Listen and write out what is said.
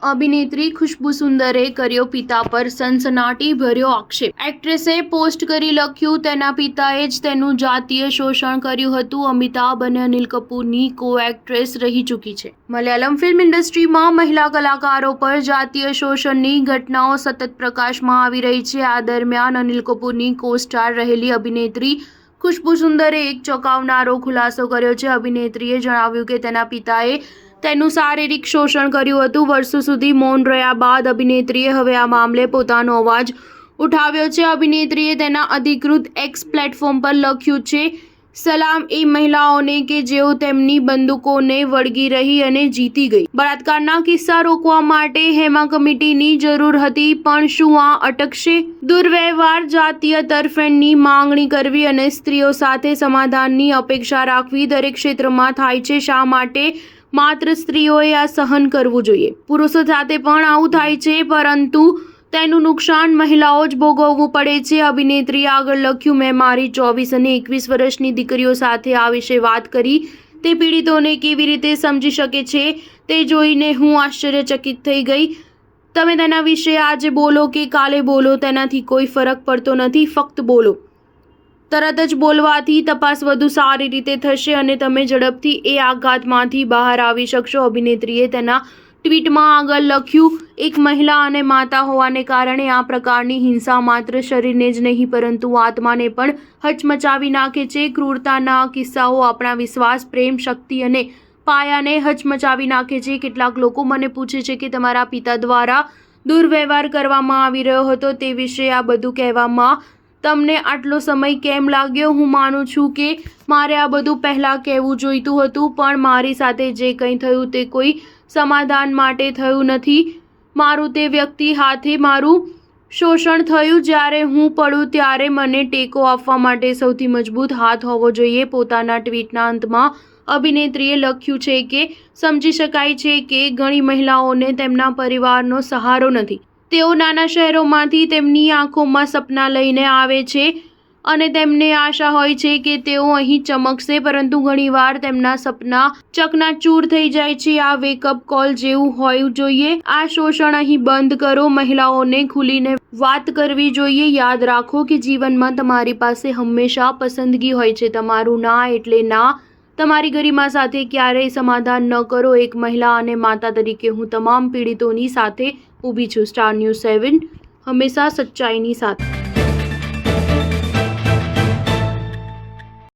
અભિનેત્રી ખુશ્બુ સુંદરે કર્યો પિતા પર સનસનાટીભર્યો આક્ષેપ। એક્ટ્રેસે પોસ્ટ કરી લખ્યું, તેના પિતાએ જ તેનું જાતીય શોષણ કર્યું હતું। અમિતાભ અને અનિલ કપૂરની કો-એક્ટ્રેસ રહી ચૂકી છે। મલયાલમ ફિલ્મ ઇન્ડસ્ટ્રીમાં મહિલા કલાકારો પર જાતીય શોષણની ઘટનાઓ સતત પ્રકાશમાં આવી રહી છે। આ દરમિયાન અનિલ કપૂરની કો-સ્ટાર રહેલી અભિનેત્રી ખુશ્બુ સુંદરે એક ચોંકાવનારો ખુલાસો કર્યો છે। અભિનેત્રીએ જણાવ્યું કે તેના પિતાએ તેનું શારીરિક શોષણ કર્યું હતું। વર્ષો સુધી મૌન રહ્યા બાદ અભિનેત્રીએ હવે આ મામલે પોતાનો અવાજ ઉઠાવ્યો છે। અભિનેત્રીએ તેના અધિકૃત એક્સ પ્લેટફોર્મ પર લખ્યું છે, સલામ એ મહિલાઓને કે જેઓ તેમની બંદૂકોને વળગી રહી અને જીતી ગઈ। બળાત્કારના કિસ્સા રોકવા માટે હેમા કમિટીની જરૂર હતી, પણ શું આ અટકશે? દુર્વ્યવહાર, જાતીય તરફેણની માંગણી કરવી અને સ્ત્રીઓ સાથે સમાધાનની અપેક્ષા રાખવી દરેક ક્ષેત્રમાં થાય છે। શા માટે માત્ર સ્ત્રીઓએ આ સહન કરવું જોઈએ? પુરુષો સાથે પણ આવું થાય છે, પરંતુ તેનું નુકસાન મહિલાઓ જ ભોગવવું પડે છે। અભિનેત્રીએ આગળ લખ્યું, મેં મારી 24 અને 21 વર્ષની દીકરીઓ સાથે આ વિશે વાત કરી। તે પીડિતોને કેવી રીતે સમજી શકે છે તે જોઈને હું આશ્ચર્યચકિત થઈ ગઈ। તમે તેના વિશે આજે બોલો કે કાલે બોલો, તેનાથી કોઈ ફરક પડતો નથી, ફક્ત બોલો। તરત જ બોલવાથી તપાસ વધુ સારી રીતે થશે અને તમે ઝડપથી એ આઘાતમાંથી બહાર આવી શકશો। અભિનેત્રીએ તેના ટ્વીટમાં આગળ લખ્યું, એક મહિલા અને માતા હોવાને કારણે આ પ્રકારની હિંસા માત્ર શરીરને જ નહીં પરંતુ આત્માને પણ હચમચાવી નાખે છે। ક્રૂરતાના કિસ્સાઓ આપણા વિશ્વાસ, પ્રેમ, શક્તિ અને પાયાને હચમચાવી નાખે છે। કેટલાક લોકો મને પૂછે છે કે તમારા પિતા દ્વારા દુર્વ્યવહાર કરવામાં આવી રહ્યો હતો તે વિશે આ બધું કહેવામાં તમને આટલો સમય કેમ લાગ્યો? હું માનું છું કે મારે આ બધું પહેલાં કહેવું જોઈતું હતું, પણ મારી સાથે જે કંઈ થયું તે કોઈ સમાધાન માટે થયું નથી। મારું તે વ્યક્તિ હાથે મારું શોષણ થયું। જ્યારે હું પડું ત્યારે મને ટેકો આપવા માટે સૌથી મજબૂત હાથ હોવો જોઈએ। પોતાના ટ્વીટના અંતમાં અભિનેત્રીએ લખ્યું છે કે સમજી શકાય છે કે ઘણી મહિલાઓને તેમના પરિવારનો સહારો નથી। તેઓ નાના શહેરોમાંથી તેમની આંખોમાં સપના લઈને આવે છે અને તેમને આશા હોય છે કે તેઓ અહીં ચમકશે, પરંતુ ઘણીવાર તેમના સપના ચકનાચૂર થઈ જાય છે। આ વેકઅપ કોલ જેવું હોવું જોઈએ। આ શોષણ અહીં બંધ કરો। મહિલાઓને ખુલીને વાત કરવી જોઈએ। યાદ રાખો કે જીવનમાં તમારી પાસે હંમેશા પસંદગી હોય છે। તમારું ના એટલે ના। તમારી ગરિમા સાથે ક્યારેય સમાધાન ન કરો। એક મહિલા અને માતા તરીકે હું તમામ પીડિતોની સાથે ઊભી છું। સ્ટાર ન્યૂઝ 7 હંમેશા સચ્ચાઈની સાથે।